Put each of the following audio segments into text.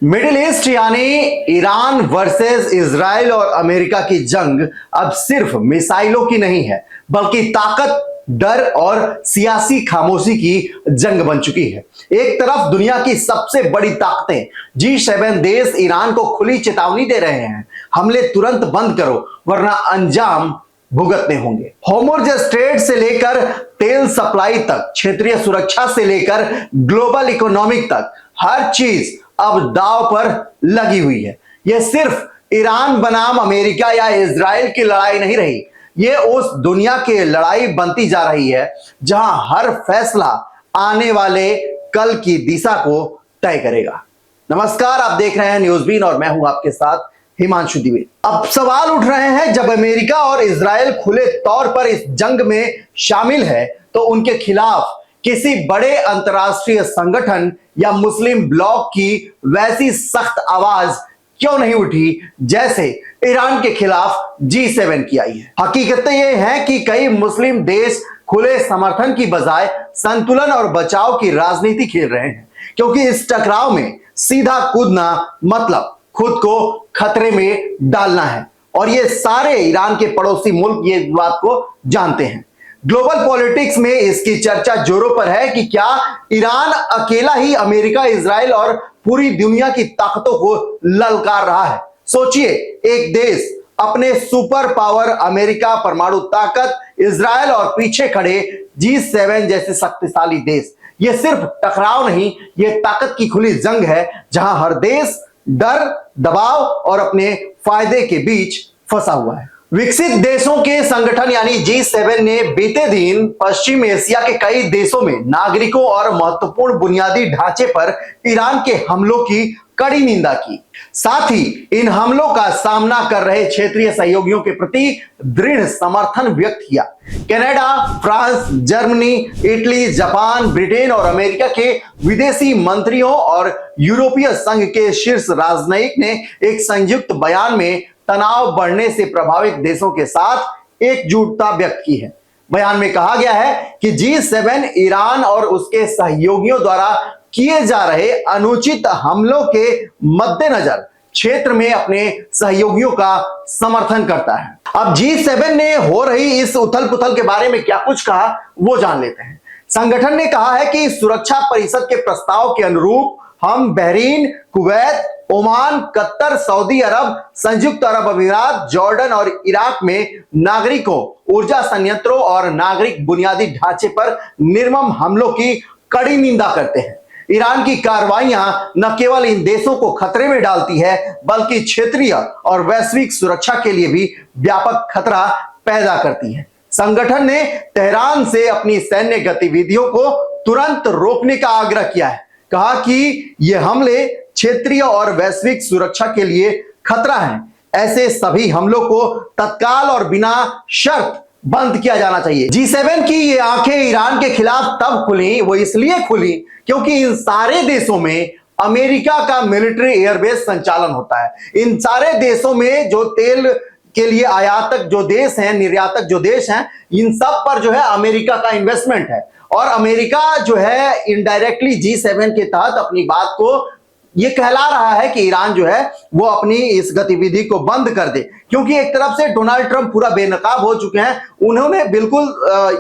Middle east यानी Iran versus Israel और America की जंग अब सिर्फ मिसाइलों की नहीं है, बल्कि ताकत, डर और सियासी खामोशी की जंग बन चुकी है। एक तरफ दुनिया की सबसे बड़ी ताकतें G7 देश ईरान को खुली चेतावनी दे रहे हैं, हमले तुरंत बंद करो वरना अंजाम भुगतने होंगे। होर्मुज़ स्ट्रेट से लेकर तेल सप्लाई तक, क्षेत्रीय सुरक्षा से लेकर ग्लोबल इकोनॉमिक तक, हर चीज अब दांव पर लगी हुई है। यह सिर्फ ईरान बनाम अमेरिका या इजराइल की लड़ाई नहीं रही, यह उस दुनिया की लड़ाई बनती जा रही है जहां हर फैसला आने वाले कल की दिशा को तय करेगा। नमस्कार, आप देख रहे हैं न्यूज़बीन और मैं हूं आपके साथ हिमांशु द्विवेदी। अब सवाल उठ रहे हैं, जब अमेरिका और इजराइल खुले तौर पर इस जंग में शामिल है तो उनके खिलाफ किसी बड़े अंतरराष्ट्रीय संगठन या मुस्लिम ब्लॉक की वैसी सख्त आवाज क्यों नहीं उठी जैसे ईरान के खिलाफ G7 की आई है। हकीकत यह है कि कई मुस्लिम देश खुले समर्थन की बजाय संतुलन और बचाव की राजनीति खेल रहे हैं, क्योंकि इस टकराव में सीधा कूदना मतलब खुद को खतरे में डालना है। और ये सारे ईरान के पड़ोसी मुल्क ये बात को जानते हैं। ग्लोबल पॉलिटिक्स में इसकी चर्चा जोरों पर है कि क्या ईरान अकेला ही अमेरिका, इजराइल और पूरी दुनिया की ताकतों को ललकार रहा है। सोचिए, एक देश अपने सुपर पावर अमेरिका, परमाणु ताकत, इजराइल और पीछे खड़े G7 जैसे शक्तिशाली देश। यह सिर्फ टकराव नहीं, यह ताकत की खुली जंग है जहां हर देश डर, दबाव और अपने फायदे के बीच फंसा हुआ है। विकसित देशों के संगठन यानी G7 ने बीते दिन पश्चिम एशिया के कई देशों में नागरिकों और महत्वपूर्ण बुनियादी ढांचे पर ईरान के हमलों की कड़ी निंदा की। साथ ही इन हमलों का सामना कर रहे क्षेत्रीय सहयोगियों के प्रति दृढ़ समर्थन व्यक्त किया। Canada, France, Germany, Italy, Japan, Britain और अमेरिका के विदेशी मंत्रियों और यूरोपीय संघ के शीर्ष राजनयिक ने एक संयुक्त बयान में तनाव बढ़ने से प्रभावित देशों के साथ एकजुटता व्यक्त की है। बयान में कहा गया है कि G7 ईरान और उसके सहयोगियों द्वारा किए जा रहे अनुचित हमलों के मद्देनजर क्षेत्र में अपने सहयोगियों का समर्थन करता है। अब G7 ने हो रही इस उथल पुथल के बारे में क्या कुछ कहा, वो जान लेते हैं। संगठन ने कहा है कि सुरक्षा परिषद के प्रस्ताव के अनुरूप हम Bahrain, Kuwait, Oman, Qatar, Saudi Arab, संयुक्त अरब अमीरात, जॉर्डन और इराक में नागरिकों, ऊर्जा संयंत्रों और नागरिक बुनियादी ढांचे पर निर्मम हमलों की कड़ी निंदा करते हैं। ईरान की कार्रवाइयां न केवल इन देशों को खतरे में डालती है, बल्कि क्षेत्रीय और वैश्विक सुरक्षा के लिए भी व्यापक खतरा पैदा करती है। संगठन ने तेहरान से अपनी सैन्य गतिविधियों को तुरंत रोकने का आग्रह किया है। कहा कि ये हमले क्षेत्रीय और वैश्विक सुरक्षा के लिए खतरा हैं। ऐसे सभी हमलों को तत्काल और बिना शर्त बंद किया जाना चाहिए। G7 की ये आंखें ईरान के खिलाफ तब खुली, वो इसलिए खुली क्योंकि इन सारे देशों में अमेरिका का मिलिट्री एयरबेस संचालन होता है। इन सारे देशों में जो तेल के लिए आयातक जो देश हैं, निर्यातक जो देश हैं, इन सब पर जो है अमेरिका का इन्वेस्टमेंट है। और अमेरिका जो है इनडायरेक्टली G7 के तहत अपनी बात को ये कहला रहा है कि ईरान जो है वो अपनी इस गतिविधि को बंद कर दे, क्योंकि एक तरफ से डोनाल्ड ट्रंप पूरा बेनकाब हो चुके हैं। उन्होंने बिल्कुल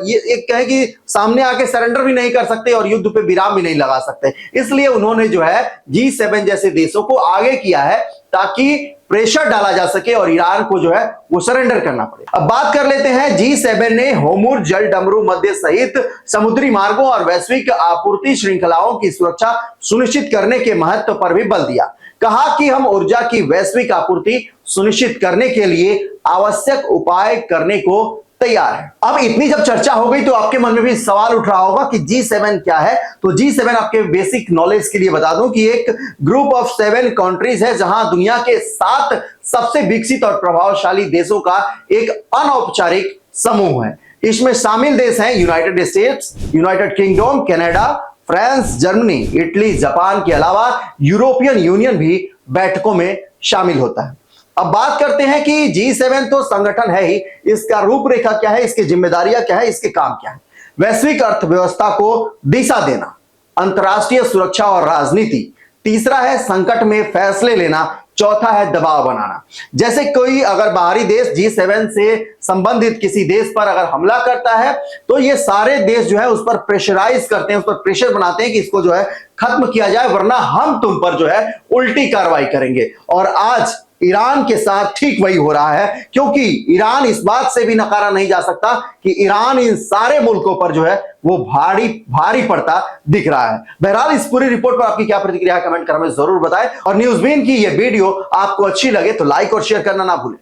ये एक कहे कि सामने आके सरेंडर भी नहीं कर सकते और युद्ध पे विराम भी नहीं लगा सकते। इसलिए उन्होंने जो है G7 जैसे देशों को आगे किया है ताकि प्रेशर डाला जा सके और ईरान को जो है वो सरेंडर करना पड़े। अब बात कर लेते हैं, G7 ने होर्मुज़ जल डमरू मध्य सहित समुद्री मार्गों और वैश्विक आपूर्ति श्रृंखलाओं की सुरक्षा सुनिश्चित करने के महत्व पर भी बल दिया। कहा कि हम ऊर्जा की वैश्विक आपूर्ति सुनिश्चित करने के लिए आवश्यक उपाय करने को तैयार है। अब इतनी जब चर्चा हो गई तो आपके मन में भी सवाल उठ रहा होगा कि G7 क्या है। तो G7 आपके बेसिक नॉलेज के लिए बता दूं कि एक ग्रुप ऑफ 7 कंट्रीज है, जहां दुनिया के 7 सबसे विकसित और प्रभावशाली देशों का एक अनौपचारिक समूह है। इसमें शामिल देश हैं United states, United kingdom, Canada, France, Germany, Italy, Japan के अलावा यूरोपियन यूनियन भी बैठकों में शामिल होता है। अब बात करते हैं कि G7 तो संगठन है ही, इसका रूपरेखा क्या है, इसकी जिम्मेदारियां क्या है, इसके काम क्या है। वैश्विक अर्थव्यवस्था को दिशा देना, अंतरराष्ट्रीय सुरक्षा और राजनीति, तीसरा है संकट में फैसले लेना, चौथा है दबाव बनाना। जैसे कोई अगर बाहरी देश G7 से संबंधित किसी देश पर अगर हमला करता है तो ये सारे देश जो है उस पर प्रेशराइज करते हैं, उस पर प्रेशर बनाते हैं कि इसको जो है खत्म किया जाए, वरना हम तुम पर जो है उल्टी कार्रवाई करेंगे। और आज ईरान के साथ ठीक वही हो रहा है, क्योंकि ईरान इस बात से भी नकारा नहीं जा सकता कि ईरान इन सारे मुल्कों पर जो है वो भारी भारी पड़ता दिख रहा है। बहरहाल इस पूरी रिपोर्ट पर आपकी क्या प्रतिक्रिया है, कमेंट कर हमें जरूर बताएं। और न्यूज़बीन की ये वीडियो आपको अच्छी लगे तो लाइक और शेयर करना ना भूलें।